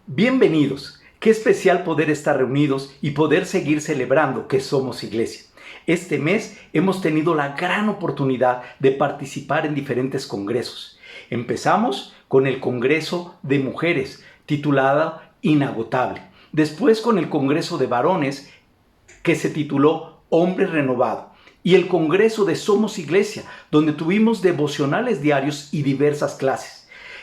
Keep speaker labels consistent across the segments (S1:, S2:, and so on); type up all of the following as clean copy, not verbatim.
S1: Bienvenidos. Qué especial poder estar reunidos y poder seguir celebrando que somos iglesia. Este mes hemos tenido la gran oportunidad de participar en diferentes congresos. Empezamos con el Congreso de Mujeres, titulado Inagotable. Después con el Congreso de Varones, que se tituló Hombre Renovado. Y el Congreso de Somos Iglesia, donde tuvimos devocionales diarios y diversas clases.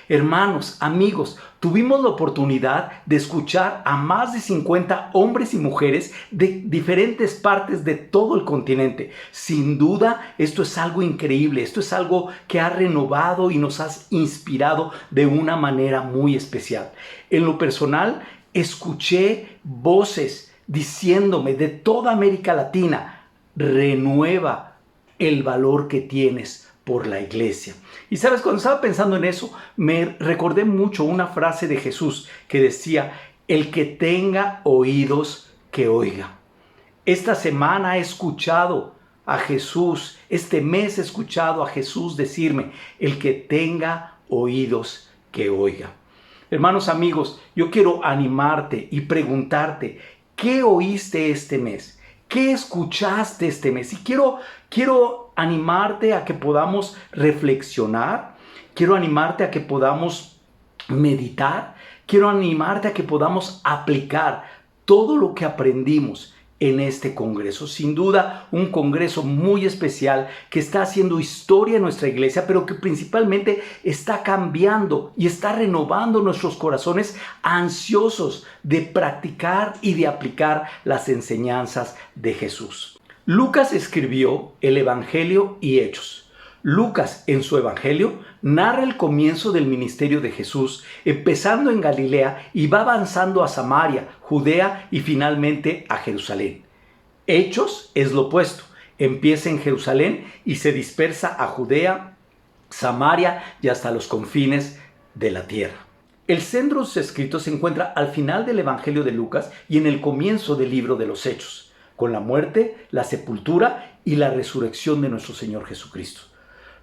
S1: Hermanos, amigos, tuvimos la oportunidad de escuchar a más de 50 hombres y mujeres de diferentes partes de todo el continente. Sin duda, esto es algo increíble, esto es algo que ha renovado y nos ha inspirado de una manera muy especial. En lo personal, escuché voces diciéndome de toda América Latina: renueva el valor que tienes por la iglesia. Y sabes, cuando estaba pensando en eso, me recordé mucho una frase de Jesús que decía: el que tenga oídos, que oiga. Esta semana he escuchado a Jesús, este mes he escuchado a Jesús decirme: el que tenga oídos, que oiga. Hermanos, amigos, yo quiero animarte y preguntarte: ¿qué oíste este mes? ¿Qué escuchaste este mes? Y quiero animarte a que podamos reflexionar, quiero animarte a que podamos meditar, quiero animarte a que podamos aplicar todo lo que aprendimos en este congreso. Sin duda, un congreso muy especial que está haciendo historia en nuestra iglesia, pero que principalmente está cambiando y está renovando nuestros corazones ansiosos de practicar y de aplicar las enseñanzas de Jesús. Lucas escribió el Evangelio y Hechos. Lucas, en su Evangelio, narra el comienzo del ministerio de Jesús, empezando en Galilea y va avanzando a Samaria, Judea y finalmente a Jerusalén. Hechos es lo opuesto. Empieza en Jerusalén y se dispersa a Judea, Samaria y hasta los confines de la tierra. El centro de sus escritos se encuentra al final del Evangelio de Lucas y en el comienzo del libro de los Hechos, con la muerte, la sepultura y la resurrección de nuestro Señor Jesucristo.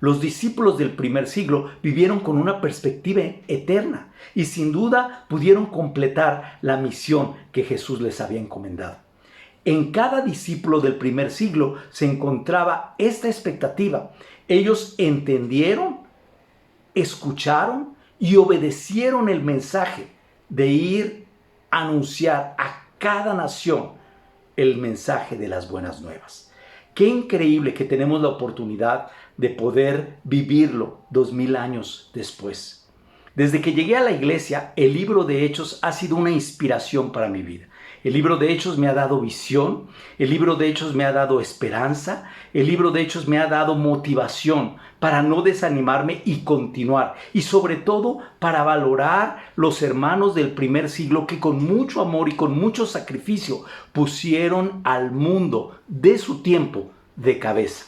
S1: Los discípulos del primer siglo vivieron con una perspectiva eterna y sin duda pudieron completar la misión que Jesús les había encomendado. En cada discípulo del primer siglo se encontraba esta expectativa. Ellos entendieron, escucharon y obedecieron el mensaje de ir a anunciar a cada nación el mensaje de las buenas nuevas. Qué increíble que tenemos la oportunidad de poder vivirlo 2000 años después. Desde que llegué a la iglesia, el libro de Hechos ha sido una inspiración para mi vida. El libro de Hechos me ha dado visión, el libro de Hechos me ha dado esperanza, el libro de Hechos me ha dado motivación para no desanimarme y continuar. Y sobre todo para valorar los hermanos del primer siglo que con mucho amor y con mucho sacrificio pusieron al mundo de su tiempo de cabeza.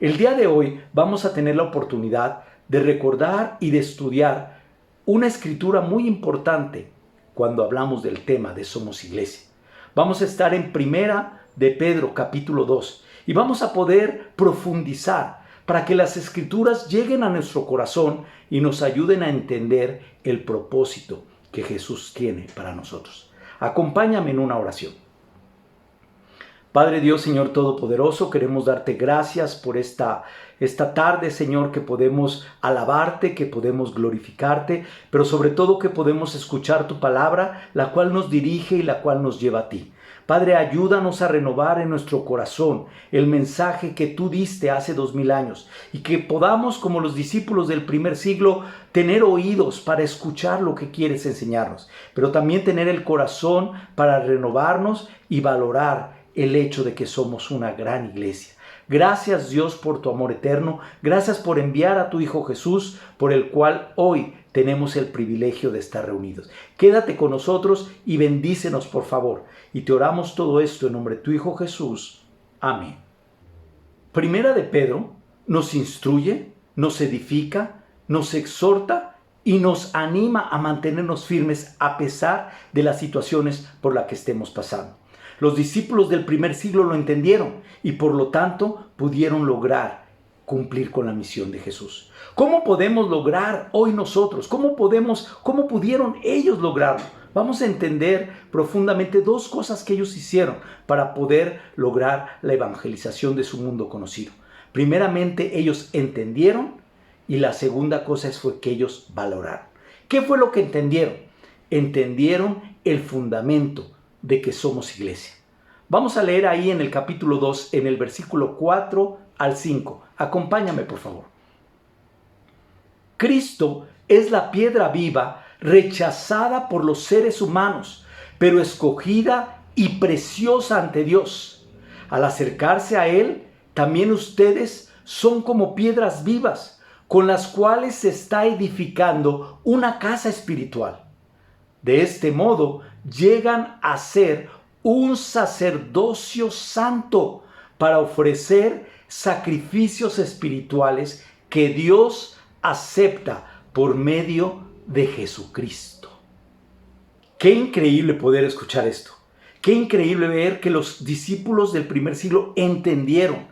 S1: El día de hoy vamos a tener la oportunidad de recordar y de estudiar una escritura muy importante cuando hablamos del tema de Somos Iglesia. Vamos a estar en Primera de Pedro, capítulo 2, y vamos a poder profundizar para que las escrituras lleguen a nuestro corazón y nos ayuden a entender el propósito que Jesús tiene para nosotros. Acompáñame en una oración. Padre Dios, Señor Todopoderoso, queremos darte gracias por esta tarde, Señor, que podemos alabarte, que podemos glorificarte, pero sobre todo que podemos escuchar tu palabra, la cual nos dirige y la cual nos lleva a ti. Padre, ayúdanos a renovar en nuestro corazón el mensaje que tú diste hace 2000 años y que podamos, como los discípulos del primer siglo, tener oídos para escuchar lo que quieres enseñarnos, pero también tener el corazón para renovarnos y valorar el hecho de que somos una gran iglesia. Gracias, Dios, por tu amor eterno. Gracias por enviar a tu Hijo Jesús, por el cual hoy tenemos el privilegio de estar reunidos. Quédate con nosotros y bendícenos, por favor. Y te oramos todo esto en nombre de tu Hijo Jesús. Amén. Primera de Pedro nos instruye, nos edifica, nos exhorta y nos anima a mantenernos firmes a pesar de las situaciones por las que estemos pasando. Los discípulos del primer siglo lo entendieron y por lo tanto pudieron lograr cumplir con la misión de Jesús. ¿Cómo podemos lograr hoy nosotros? ¿Cómo pudieron ellos lograrlo? Vamos a entender profundamente dos cosas que ellos hicieron para poder lograr la evangelización de su mundo conocido. Primeramente, ellos entendieron, y la segunda cosa fue que ellos valoraron. ¿Qué fue lo que entendieron? Entendieron el fundamento de que somos iglesia. Vamos a leer ahí en el capítulo 2, en el versículo 4 al 5. Acompáñame, por favor. Cristo es la piedra viva, rechazada por los seres humanos, pero escogida y preciosa ante Dios. Al acercarse a Él, también ustedes son como piedras vivas, con las cuales se está edificando una casa espiritual. De este modo, llegan a ser un sacerdocio santo para ofrecer sacrificios espirituales que Dios acepta por medio de Jesucristo. Qué increíble poder escuchar esto. Qué increíble ver que los discípulos del primer siglo entendieron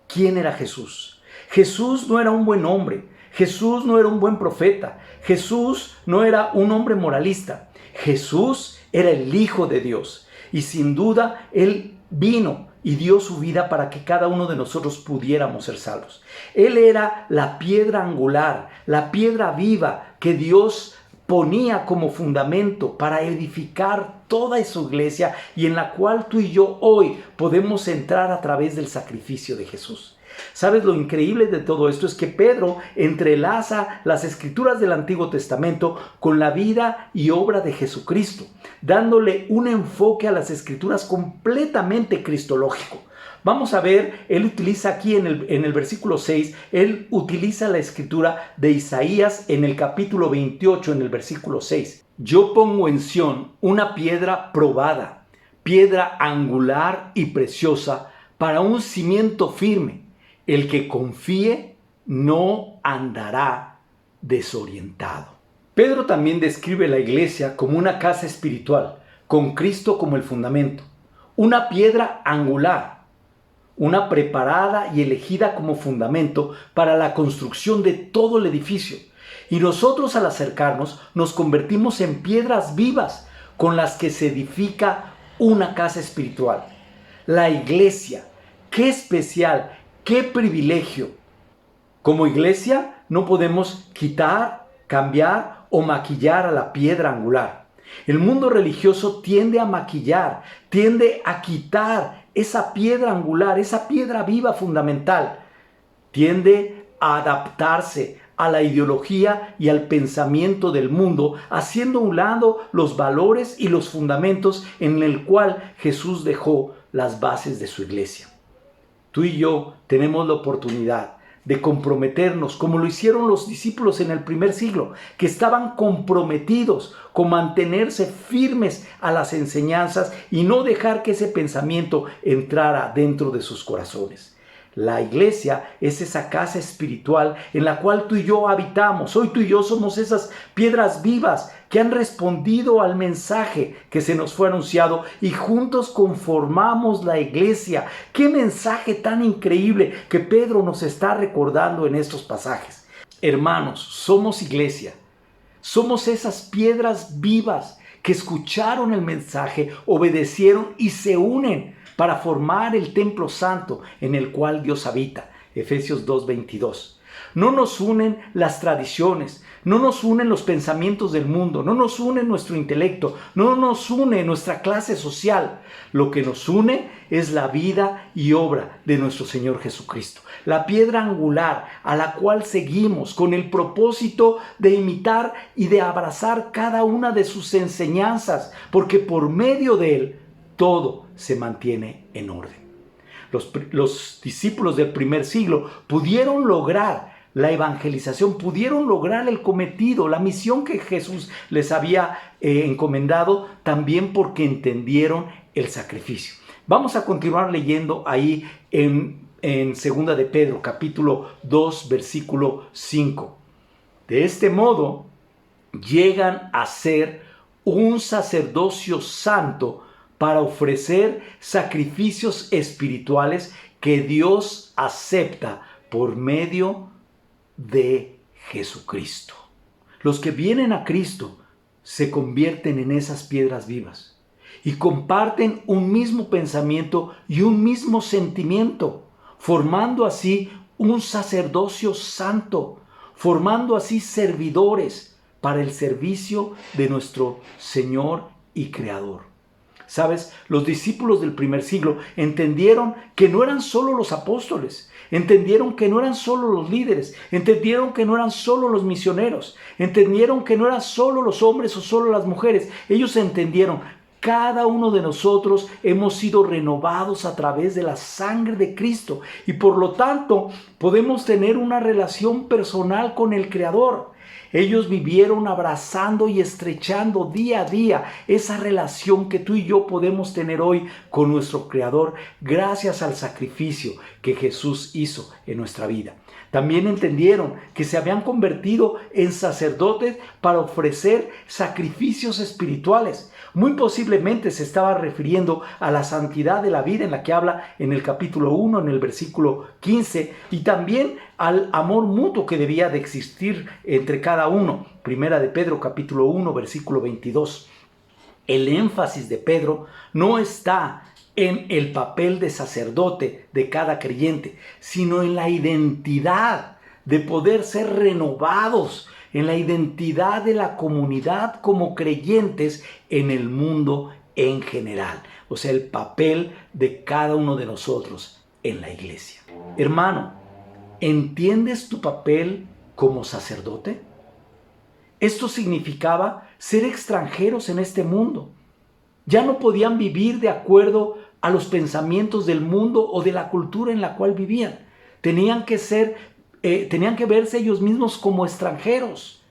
S1: quién era Jesús. Jesús no era un buen hombre. Jesús no era un buen profeta. Jesús no era un hombre moralista. Jesús era el Hijo de Dios. Y sin duda, Él vino y dio su vida para que cada uno de nosotros pudiéramos ser salvos. Él era la piedra angular, la piedra viva que Dios ponía como fundamento para edificar toda su iglesia y en la cual tú y yo hoy podemos entrar a través del sacrificio de Jesús. ¿Sabes lo increíble de todo esto? Es que Pedro entrelaza las escrituras del Antiguo Testamento con la vida y obra de Jesucristo, dándole un enfoque a las escrituras completamente cristológico. Vamos a ver, él utiliza aquí en el versículo 6, él utiliza la escritura de Isaías en el capítulo 28, en el versículo 6. Yo pongo en Sión una piedra probada, piedra angular y preciosa para un cimiento firme. El que confíe no andará desorientado. Pedro también describe la iglesia como una casa espiritual, con Cristo como el fundamento, una piedra angular, una preparada y elegida como fundamento para la construcción de todo el edificio. Y nosotros al acercarnos nos convertimos en piedras vivas con las que se edifica una casa espiritual. La iglesia, qué especial, qué privilegio. Como iglesia no podemos quitar, cambiar o maquillar a la piedra angular. El mundo religioso tiende a maquillar, tiende a quitar esa piedra angular, esa piedra viva fundamental. Tiende a adaptarse a la ideología y al pensamiento del mundo, haciendo a un lado los valores y los fundamentos en el cual Jesús dejó las bases de su iglesia. Tú y yo tenemos la oportunidad de comprometernos, como lo hicieron los discípulos en el primer siglo, que estaban comprometidos con mantenerse firmes a las enseñanzas y no dejar que ese pensamiento entrara dentro de sus corazones. La iglesia es esa casa espiritual en la cual tú y yo habitamos. Hoy tú y yo somos esas piedras vivas que han respondido al mensaje que se nos fue anunciado y juntos conformamos la iglesia. ¡Qué mensaje tan increíble que Pedro nos está recordando en estos pasajes! Hermanos, somos iglesia. Somos esas piedras vivas que escucharon el mensaje, obedecieron y se unen para formar el templo santo en el cual Dios habita. Efesios 2:22. No nos unen las tradiciones, no nos unen los pensamientos del mundo, no nos une nuestro intelecto, no nos une nuestra clase social. Lo que nos une es la vida y obra de nuestro Señor Jesucristo. La piedra angular a la cual seguimos con el propósito de imitar y de abrazar cada una de sus enseñanzas, porque por medio de Él todo se mantiene en orden. Los discípulos del primer siglo pudieron lograr la evangelización, pudieron lograr el cometido, la misión que Jesús les había encomendado, también porque entendieron el sacrificio. Vamos a continuar leyendo ahí en 2 de Pedro, capítulo 2, versículo 5. De este modo, llegan a ser un sacerdocio santo para ofrecer sacrificios espirituales que Dios acepta por medio de Jesucristo. Los que vienen a Cristo se convierten en esas piedras vivas y comparten un mismo pensamiento y un mismo sentimiento, formando así un sacerdocio santo, formando así servidores para el servicio de nuestro Señor y Creador. ¿Sabes? Los discípulos del primer siglo entendieron que no eran solo los apóstoles, entendieron que no eran solo los líderes, entendieron que no eran solo los misioneros, entendieron que no eran solo los hombres o solo las mujeres. Ellos entendieron, cada uno de nosotros hemos sido renovados a través de la sangre de Cristo y por lo tanto podemos tener una relación personal con el Creador. Ellos vivieron abrazando y estrechando día a día esa relación que tú y yo podemos tener hoy con nuestro Creador gracias al sacrificio que Jesús hizo en nuestra vida. También entendieron que se habían convertido en sacerdotes para ofrecer sacrificios espirituales. Muy posiblemente se estaba refiriendo a la santidad de la vida en la que habla en el capítulo 1, en el versículo 15, y también al amor mutuo que debía de existir entre cada uno. Primera de Pedro, capítulo 1, versículo 22. El énfasis de Pedro no está en el papel de sacerdote de cada creyente, sino en la identidad de poder ser renovados, en la identidad de la comunidad como creyentes en el mundo en general. O sea, el papel de cada uno de nosotros en la iglesia. Hermano, ¿entiendes tu papel como sacerdote? Esto significaba ser extranjeros en este mundo. Ya no podían vivir de acuerdo a los pensamientos del mundo o de la cultura en la cual vivían. Tenían que verse ellos mismos como extranjeros,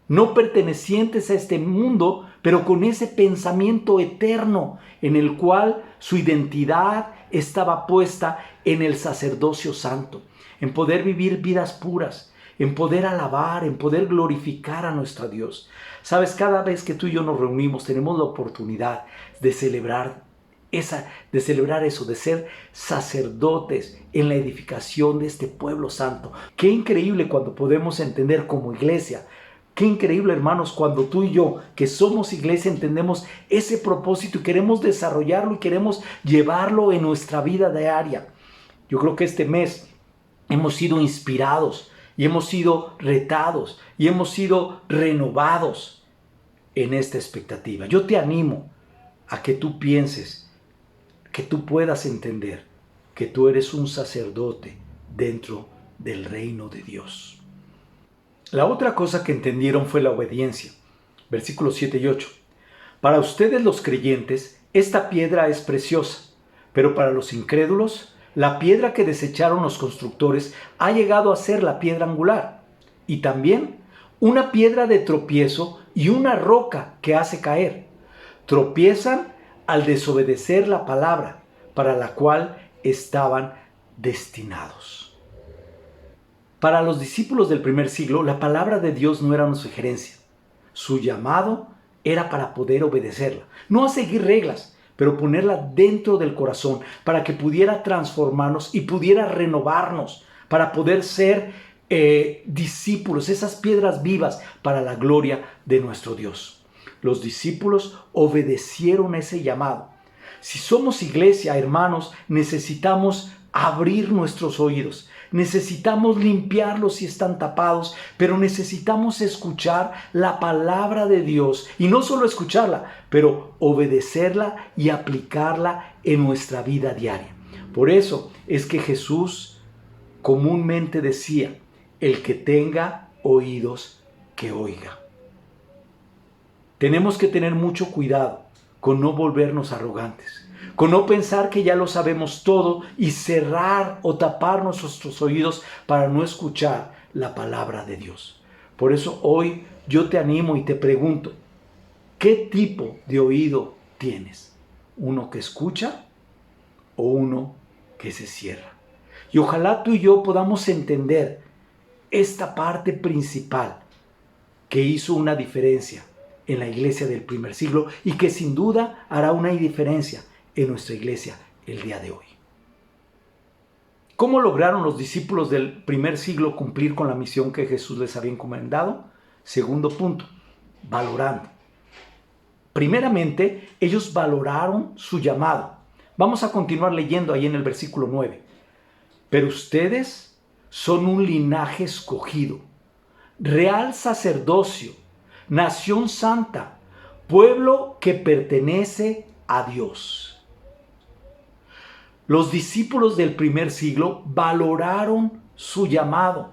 S1: no pertenecientes a este mundo, pero con ese pensamiento eterno en el cual su identidad estaba puesta en el sacerdocio santo, en poder vivir vidas puras, en poder alabar, en poder glorificar a nuestro Dios. Sabes, cada vez que tú y yo nos reunimos, tenemos la oportunidad de celebrar eso, de ser sacerdotes en la edificación de este pueblo santo. Qué increíble cuando podemos entender como iglesia. Qué increíble, hermanos, cuando tú y yo, que somos iglesia, entendemos ese propósito y queremos desarrollarlo y queremos llevarlo en nuestra vida diaria. Yo creo que este mes hemos sido inspirados y hemos sido retados y hemos sido renovados en esta expectativa. Yo te animo a que tú pienses, que tú puedas entender que tú eres un sacerdote dentro del reino de Dios. La otra cosa que entendieron fue la obediencia. Versículos 7 y 8. Para ustedes los creyentes, esta piedra es preciosa, pero para los incrédulos, la piedra que desecharon los constructores ha llegado a ser la piedra angular, y también una piedra de tropiezo y una roca que hace caer. Tropiezan al desobedecer la palabra para la cual estaban destinados. Para los discípulos del primer siglo, la palabra de Dios no era una sugerencia. Su llamado era para poder obedecerla, no a seguir reglas, pero ponerla dentro del corazón para que pudiera transformarnos y pudiera renovarnos, para poder ser discípulos, esas piedras vivas para la gloria de nuestro Dios. Los discípulos obedecieron ese llamado. Si somos iglesia, hermanos, necesitamos abrir nuestros oídos. Necesitamos limpiarlos si están tapados, pero necesitamos escuchar la palabra de Dios. Y no solo escucharla, pero obedecerla y aplicarla en nuestra vida diaria. Por eso es que Jesús comúnmente decía, el que tenga oídos, que oiga. Tenemos que tener mucho cuidado con no volvernos arrogantes, con no pensar que ya lo sabemos todo y cerrar o tapar nuestros oídos para no escuchar la palabra de Dios. Por eso hoy yo te animo y te pregunto, ¿qué tipo de oído tienes? ¿Uno que escucha o uno que se cierra? Y ojalá tú y yo podamos entender esta parte principal que hizo una diferencia en la iglesia del primer siglo y que sin duda hará una diferencia en nuestra iglesia el día de hoy. ¿Cómo lograron los discípulos del primer siglo cumplir con la misión que Jesús les había encomendado? Segundo punto, valorando. Primeramente, ellos valoraron su llamado. Vamos a continuar leyendo ahí en el versículo 9. Pero ustedes son un linaje escogido, real sacerdocio, nación santa, pueblo que pertenece a Dios. Los discípulos del primer siglo valoraron su llamado.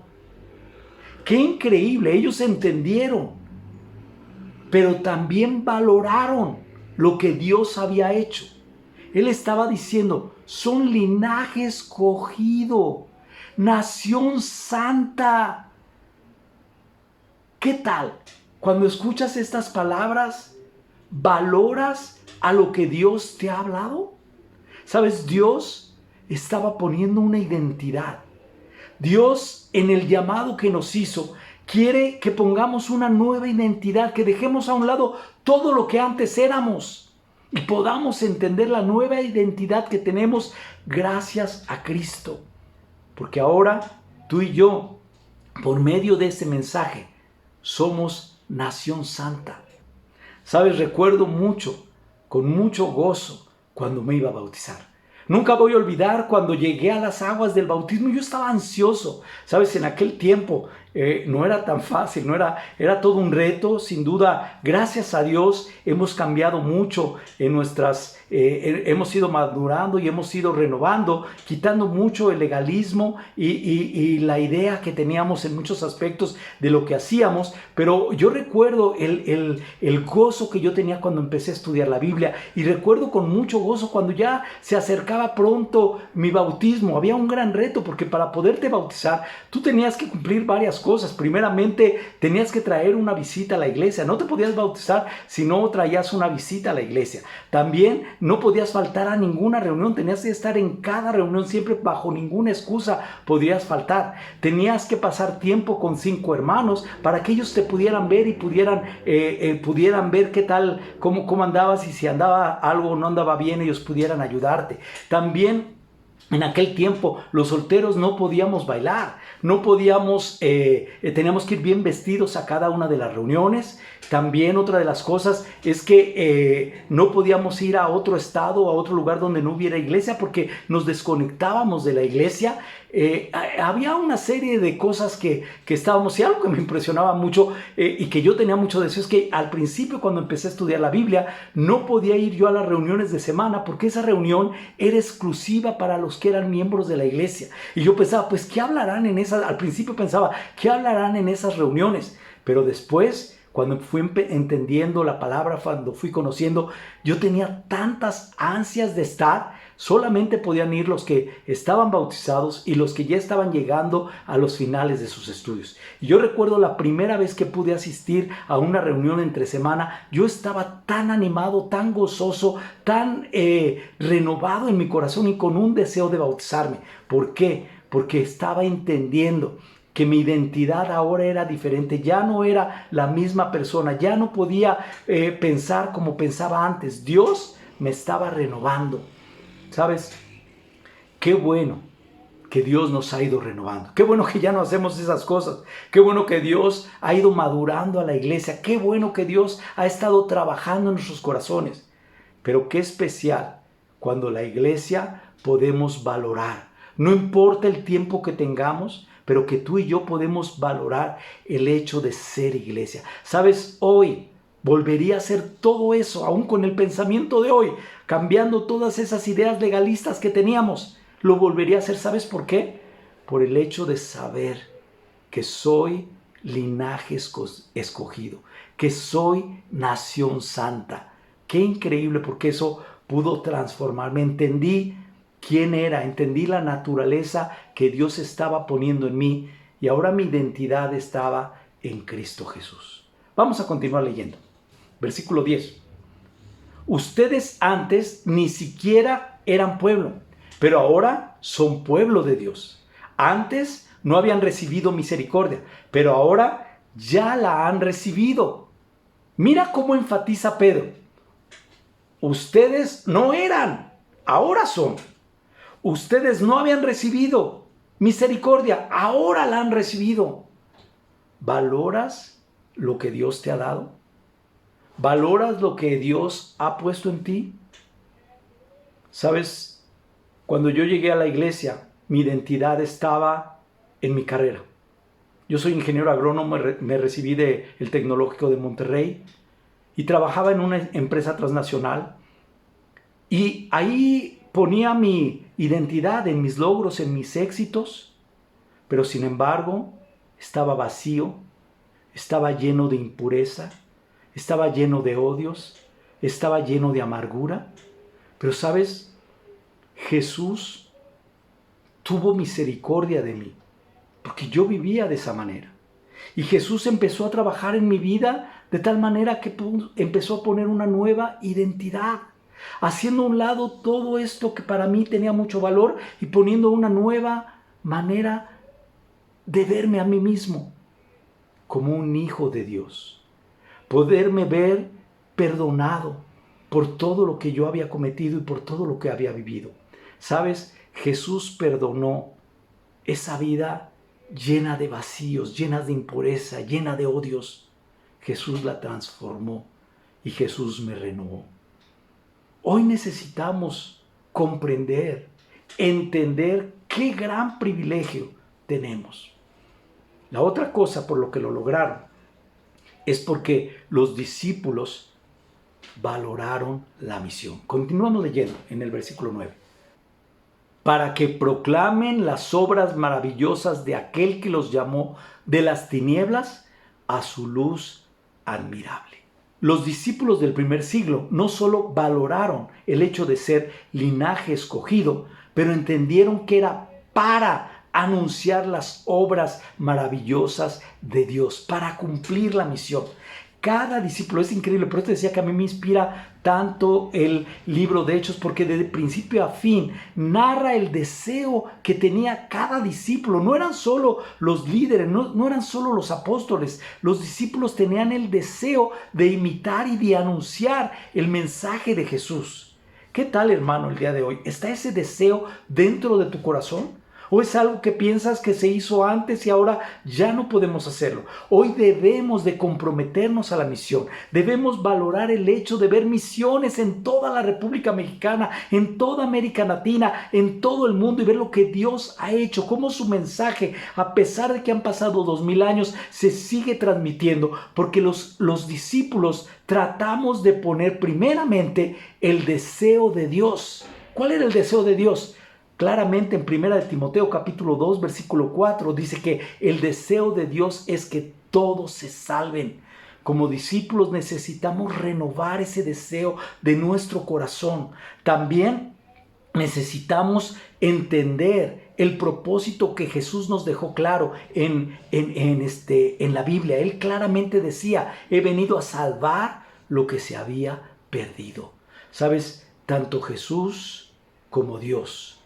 S1: ¡Qué increíble! Ellos entendieron, pero también valoraron lo que Dios había hecho. Él estaba diciendo, son linaje escogido, nación santa. ¿Qué tal? Cuando escuchas estas palabras, ¿valoras a lo que Dios te ha hablado? ¿Sabes? Dios estaba poniendo una identidad. Dios, en el llamado que nos hizo, quiere que pongamos una nueva identidad, que dejemos a un lado todo lo que antes éramos y podamos entender la nueva identidad que tenemos gracias a Cristo. Porque ahora tú y yo, por medio de ese mensaje, somos nación santa. ¿Sabes? Recuerdo mucho, con mucho gozo, cuando me iba a bautizar. Nunca voy a olvidar cuando llegué a las aguas del bautismo. Yo estaba ansioso. ¿Sabes? En aquel tiempo no era tan fácil, era todo un reto. Sin duda, gracias a Dios, hemos cambiado mucho en hemos ido madurando y hemos ido renovando, quitando mucho el legalismo y la idea que teníamos en muchos aspectos de lo que hacíamos. Pero yo recuerdo el gozo que yo tenía cuando empecé a estudiar la Biblia, y recuerdo con mucho gozo cuando ya se acercaba pronto mi bautismo. Había un gran reto, porque para poderte bautizar tú tenías que cumplir varias cosas. Primeramente, tenías que traer una visita a la iglesia. No te podías bautizar si no traías una visita a la iglesia. También no podías faltar a ninguna reunión. Tenías que estar en cada reunión siempre, bajo ninguna excusa podías faltar. Tenías que pasar tiempo con 5 hermanos para que ellos te pudieran ver y pudieran ver qué tal, cómo andabas, y si andaba algo o no andaba bien, ellos pudieran ayudarte. También en aquel tiempo los solteros no podíamos bailar, no podíamos, teníamos que ir bien vestidos a cada una de las reuniones. También otra de las cosas es que no podíamos ir a otro estado, a otro lugar donde no hubiera iglesia, porque nos desconectábamos de la iglesia. Había una serie de cosas que estábamos, y algo que me impresionaba mucho y que yo tenía mucho deseo, es que al principio, cuando empecé a estudiar la Biblia, no podía ir yo a las reuniones de semana, porque esa reunión era exclusiva para los que eran miembros de la iglesia. Y yo pensaba, pues, ¿qué hablarán en esas? Al principio pensaba, ¿qué hablarán en esas reuniones? Pero después, cuando fui entendiendo la palabra, cuando fui conociendo, yo tenía tantas ansias de estar. Solamente podían ir los que estaban bautizados y los que ya estaban llegando a los finales de sus estudios. Y yo recuerdo la primera vez que pude asistir a una reunión entre semana. Yo estaba tan animado, tan gozoso, tan renovado en mi corazón y con un deseo de bautizarme. ¿Por qué? Porque estaba entendiendo que mi identidad ahora era diferente. Ya no era la misma persona, ya no podía pensar como pensaba antes. Dios me estaba renovando. ¿Sabes? Qué bueno que Dios nos ha ido renovando. Qué bueno que ya no hacemos esas cosas. Qué bueno que Dios ha ido madurando a la iglesia. Qué bueno que Dios ha estado trabajando en nuestros corazones. Pero qué especial cuando la iglesia podemos valorar. No importa el tiempo que tengamos, pero que tú y yo podemos valorar el hecho de ser iglesia. ¿Sabes? Hoy volvería a hacer todo eso, aún con el pensamiento de hoy, cambiando todas esas ideas legalistas que teníamos. Lo volvería a hacer. ¿Sabes por qué? Por el hecho de saber que soy linaje escogido, que soy nación santa. Qué increíble, porque eso pudo transformarme. Entendí quién era, entendí la naturaleza que Dios estaba poniendo en mí, y ahora mi identidad estaba en Cristo Jesús. Vamos a continuar leyendo. Versículo 10. Ustedes antes ni siquiera eran pueblo, pero ahora son pueblo de Dios. Antes no habían recibido misericordia, pero ahora ya la han recibido. Mira cómo enfatiza Pedro. Ustedes no eran, ahora son. Ustedes no habían recibido misericordia, ahora la han recibido. ¿Valoras lo que Dios te ha dado? ¿Valoras lo que Dios ha puesto en ti? ¿Sabes? Cuando yo llegué a la iglesia, mi identidad estaba en mi carrera. Yo soy ingeniero agrónomo, me recibí del Tecnológico de Monterrey y trabajaba en una empresa transnacional. Y ahí ponía mi identidad en mis logros, en mis éxitos, pero sin embargo estaba vacío, estaba lleno de impureza, estaba lleno de odios, estaba lleno de amargura. Pero ¿sabes? Jesús tuvo misericordia de mí, porque yo vivía de esa manera. Y Jesús empezó a trabajar en mi vida de tal manera que empezó a poner una nueva identidad, haciendo a un lado todo esto que para mí tenía mucho valor y poniendo una nueva manera de verme a mí mismo como un hijo de Dios. Poderme ver perdonado por todo lo que yo había cometido y por todo lo que había vivido. ¿Sabes? Jesús perdonó esa vida llena de vacíos, llena de impureza, llena de odios. Jesús la transformó y Jesús me renovó. Hoy necesitamos comprender, entender qué gran privilegio tenemos. La otra cosa por lo que lo lograron es porque los discípulos valoraron la misión. Continuamos leyendo en el versículo 9. Para que proclamen las obras maravillosas de aquel que los llamó de las tinieblas a su luz admirable. Los discípulos del primer siglo no solo valoraron el hecho de ser linaje escogido, pero entendieron que era para anunciar las obras maravillosas de Dios, para cumplir la misión. Cada discípulo es increíble, por eso te decía que a mí me inspira tanto el libro de Hechos, porque de principio a fin narra el deseo que tenía cada discípulo. No eran solo los líderes, no eran solo los apóstoles. Los discípulos tenían el deseo de imitar y de anunciar el mensaje de Jesús. ¿Qué tal, hermano, el día de hoy? ¿Está ese deseo dentro de tu corazón? ¿O es algo que piensas que se hizo antes y ahora ya no podemos hacerlo? Hoy debemos de comprometernos a la misión. Debemos valorar el hecho de ver misiones en toda la República Mexicana, en toda América Latina, en todo el mundo y ver lo que Dios ha hecho, cómo su mensaje, a pesar de que han pasado 2000 años, se sigue transmitiendo, porque los discípulos tratamos de poner primeramente el deseo de Dios. ¿Cuál era el deseo de Dios? Claramente en 1 de Timoteo capítulo 2 versículo 4 dice que el deseo de Dios es que todos se salven. Como discípulos necesitamos renovar ese deseo de nuestro corazón. También necesitamos entender el propósito que Jesús nos dejó claro en la Biblia. Él claramente decía: he venido a salvar lo que se había perdido. ¿Sabes? Tanto Jesús como Dios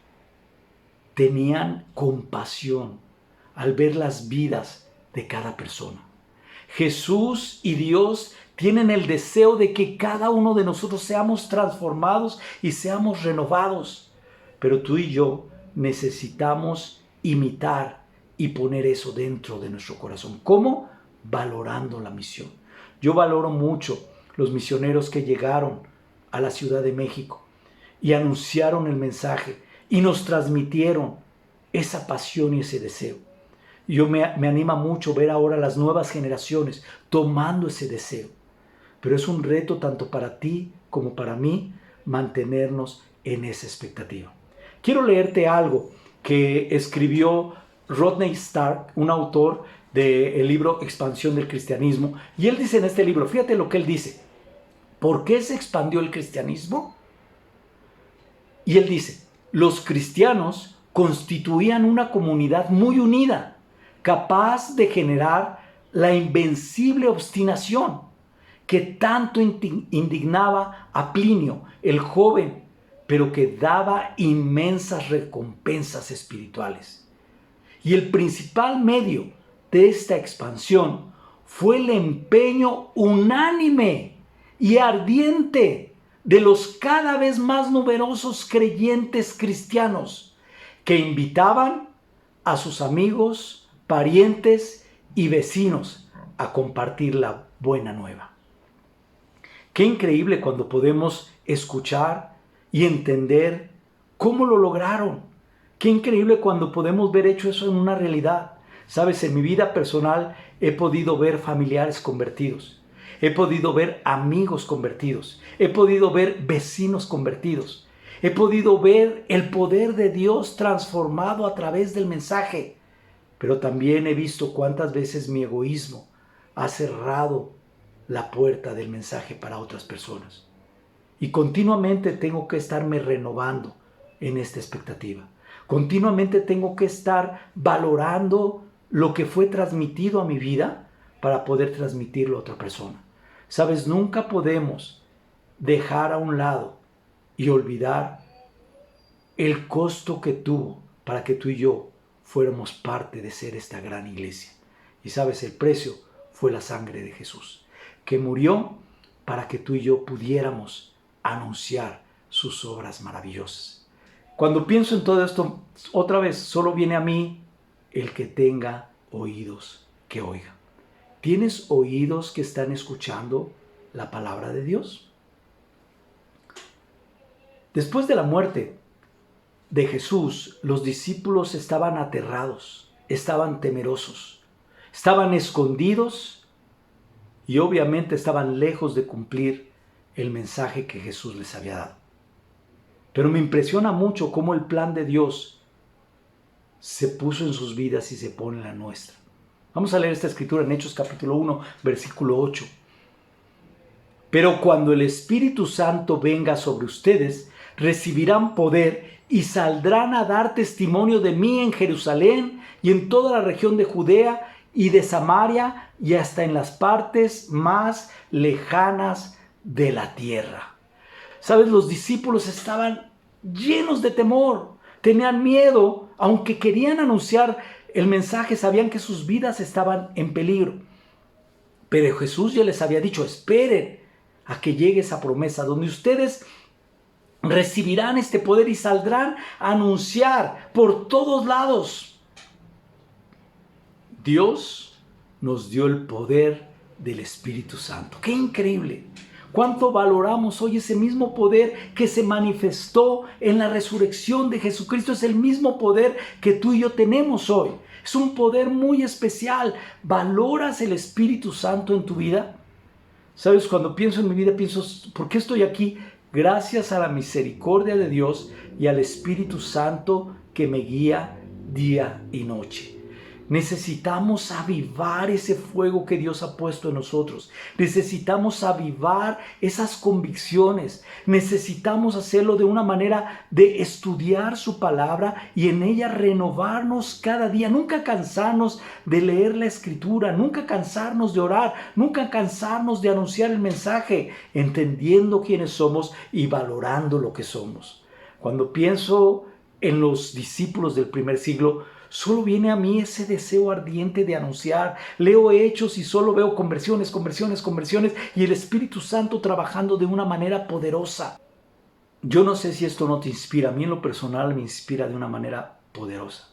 S1: tenían compasión al ver las vidas de cada persona. Jesús y Dios tienen el deseo de que cada uno de nosotros seamos transformados y seamos renovados. Pero tú y yo necesitamos imitar y poner eso dentro de nuestro corazón. ¿Cómo? Valorando la misión. Yo valoro mucho los misioneros que llegaron a la Ciudad de México y anunciaron el mensaje y nos transmitieron esa pasión y ese deseo. Y me anima mucho ver ahora las nuevas generaciones tomando ese deseo. Pero es un reto tanto para ti como para mí mantenernos en esa expectativa. Quiero leerte algo que escribió Rodney Stark, un autor del libro Expansión del Cristianismo. Y él dice en este libro, fíjate lo que él dice: ¿por qué se expandió el cristianismo? Y él dice: los cristianos constituían una comunidad muy unida, capaz de generar la invencible obstinación que tanto indignaba a Plinio, el joven, pero que daba inmensas recompensas espirituales. Y el principal medio de esta expansión fue el empeño unánime y ardiente de los cada vez más numerosos creyentes cristianos que invitaban a sus amigos, parientes y vecinos a compartir la buena nueva. Qué increíble cuando podemos escuchar y entender cómo lo lograron. Qué increíble cuando podemos ver hecho eso en una realidad. Sabes, en mi vida personal he podido ver familiares convertidos. He podido ver amigos convertidos. He podido ver vecinos convertidos. He podido ver el poder de Dios transformado a través del mensaje. Pero también he visto cuántas veces mi egoísmo ha cerrado la puerta del mensaje para otras personas. Y continuamente tengo que estarme renovando en esta expectativa. Continuamente tengo que estar valorando lo que fue transmitido a mi vida para poder transmitirlo a otra persona. Sabes, nunca podemos dejar a un lado y olvidar el costo que tuvo para que tú y yo fuéramos parte de ser esta gran iglesia. Y sabes, el precio fue la sangre de Jesús, que murió para que tú y yo pudiéramos anunciar sus obras maravillosas. Cuando pienso en todo esto, otra vez solo viene a mí el que tenga oídos que oiga. ¿Tienes oídos que están escuchando la palabra de Dios? Después de la muerte de Jesús, los discípulos estaban aterrados, estaban temerosos, estaban escondidos y obviamente estaban lejos de cumplir el mensaje que Jesús les había dado. Pero me impresiona mucho cómo el plan de Dios se puso en sus vidas y se pone en la nuestra. Vamos a leer esta escritura en Hechos capítulo 1, versículo 8. Pero cuando el Espíritu Santo venga sobre ustedes, recibirán poder y saldrán a dar testimonio de mí en Jerusalén y en toda la región de Judea y de Samaria y hasta en las partes más lejanas de la tierra. Sabes, los discípulos estaban llenos de temor, tenían miedo, aunque querían anunciar el mensaje, sabían que sus vidas estaban en peligro. Pero Jesús ya les había dicho, esperen a que llegue esa promesa, donde ustedes recibirán este poder y saldrán a anunciar por todos lados. Dios nos dio el poder del Espíritu Santo. ¡Qué increíble! ¿Cuánto valoramos hoy ese mismo poder que se manifestó en la resurrección de Jesucristo? Es el mismo poder que tú y yo tenemos hoy. Es un poder muy especial. ¿Valoras el Espíritu Santo en tu vida? ¿Sabes? Cuando pienso en mi vida, pienso, ¿por qué estoy aquí? Gracias a la misericordia de Dios y al Espíritu Santo que me guía día y noche. Necesitamos avivar ese fuego que Dios ha puesto en nosotros. Necesitamos avivar esas convicciones. Necesitamos hacerlo de una manera de estudiar su palabra y en ella renovarnos cada día. Nunca cansarnos de leer la Escritura, nunca cansarnos de orar, nunca cansarnos de anunciar el mensaje, entendiendo quiénes somos y valorando lo que somos. Cuando pienso en los discípulos del primer siglo, solo viene a mí ese deseo ardiente de anunciar. Leo Hechos y solo veo conversiones y el Espíritu Santo trabajando de una manera poderosa. Yo no sé si esto no te inspira. A mí en lo personal me inspira de una manera poderosa.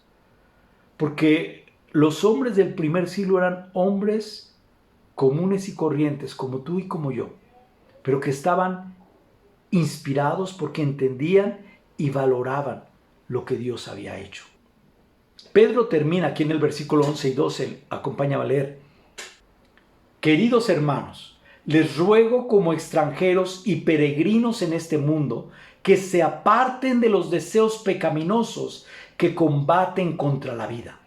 S1: Porque los hombres del primer siglo eran hombres comunes y corrientes, como tú y como yo, pero que estaban inspirados porque entendían y valoraban lo que Dios había hecho. Pedro termina aquí en el versículo 11 y 12, acompáñame a leer. Queridos hermanos, les ruego como extranjeros y peregrinos en este mundo, que se aparten de los deseos pecaminosos que combaten contra la vida.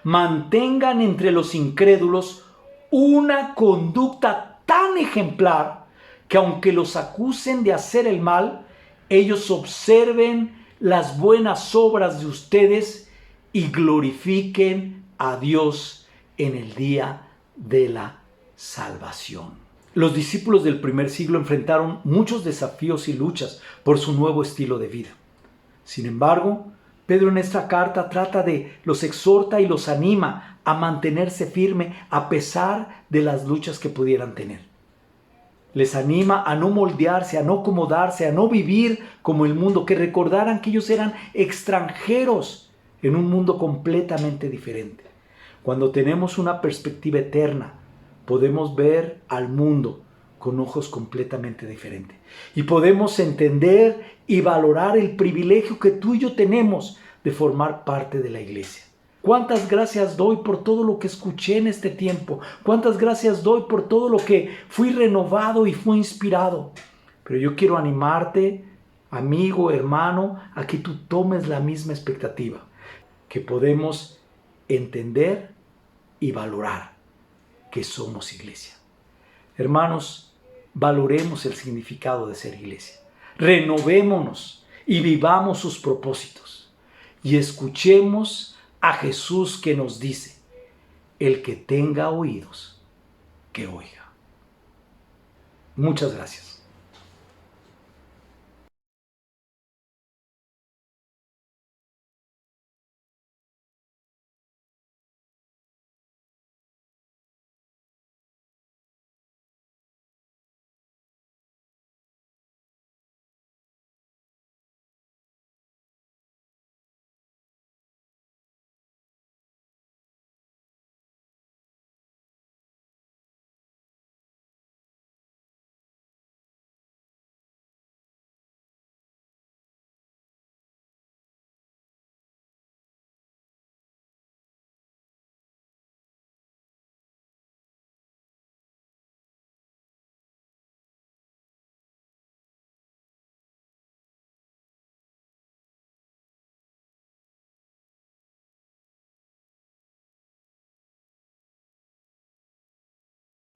S1: Mantengan entre los incrédulos una conducta tan ejemplar que aunque los acusen de hacer el mal, ellos observen las buenas obras de ustedes y glorifiquen a Dios en el día de la salvación. Los discípulos del primer siglo enfrentaron muchos desafíos y luchas por su nuevo estilo de vida. Sin embargo, Pedro en esta carta los exhorta y los anima a mantenerse firme a pesar de las luchas que pudieran tener. Les anima a no moldearse, a no acomodarse, a no vivir como el mundo, que recordaran que ellos eran extranjeros en un mundo completamente diferente. Cuando tenemos una perspectiva eterna, podemos ver al mundo con ojos completamente diferentes. Y podemos entender y valorar el privilegio que tú y yo tenemos de formar parte de la iglesia. ¿Cuántas gracias doy por todo lo que escuché en este tiempo? ¿Cuántas gracias doy por todo lo que fui renovado y fui inspirado? Pero yo quiero animarte, amigo, hermano, a que tú tomes la misma expectativa, que podemos entender y valorar que somos iglesia. Hermanos, valoremos el significado de ser iglesia. Renovémonos y vivamos sus propósitos. Y escuchemos a Jesús que nos dice: el que tenga oídos, que oiga. Muchas gracias.